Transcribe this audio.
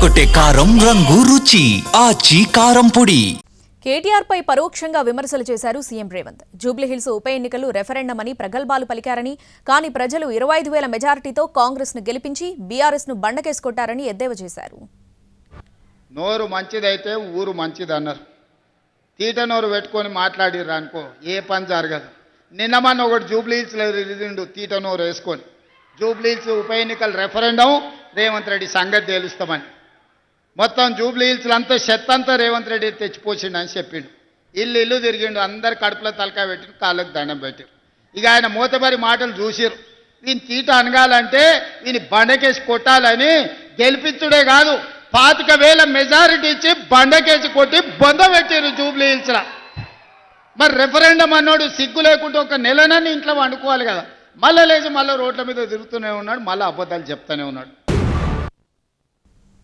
అదరగొట్టే కారం రంగు రుచి ఆచి కారం పొడి. కేటీఆర్ పై పరోక్షంగా విమర్శలు చేశారు సీఎం రేవంత్. జూబ్లీహిల్స్ ఉప ఎన్నికలు రెఫరెండం అని ప్రగల్భాలు పలికారని, కానీ ప్రజలు 25,000 మెజారిటీతో కాంగ్రెస్ ను గెలిపించి బీఆర్ఎస్ ను బండకేసుకొట్టారని ఎద్దేవా చేశారు. నోరు మంచిదైతే ఊరు మంచిదన్నారు. తీట నోరు పెట్టుకొని మాట్లాడిర్రు అనుకో ఏ పని జరగదు. నిన్న మన ఒకటి జూబ్లీహిల్స్లో రిజిండు తీట నోరు వేసుకొని జూబ్లీహిల్స్ ఉప ఎన్నికల రెఫరెండం రేవంత్ రెడ్డి సంగతి తేలుస్తామని. మొత్తం జూబ్లీహిల్స్లో అంతా చెత్తంతా రేవంత్ రెడ్డి తెచ్చిపోసిండని చెప్పిండు. ఇల్లు తిరిగిండు, అందరు కడుపులో తలకాయ పెట్టిండు, కాళ్ళకు దండం పెట్టారు. ఇక ఆయన మూతబరి మాటలు చూసిరు. వీని తీట అనగాలంటే వీని బండకేసి కొట్టాలని గెలిపించుడే కాదు 25,000 మెజారిటీ ఇచ్చి బండకేసి కొట్టి బొంద పెట్టారు జూబ్లీహిల్స్లో. మరి రెఫరెండం అన్నాడు సిగ్గు లేకుంటే ఒక నెలనని ఇంట్లో వండుకోవాలి కదా. మళ్ళీ లేచి మళ్ళీ రోడ్ల మీద తిరుగుతూనే ఉన్నాడు, మళ్ళీ అబద్ధాలు చెప్తూనే ఉన్నాడు.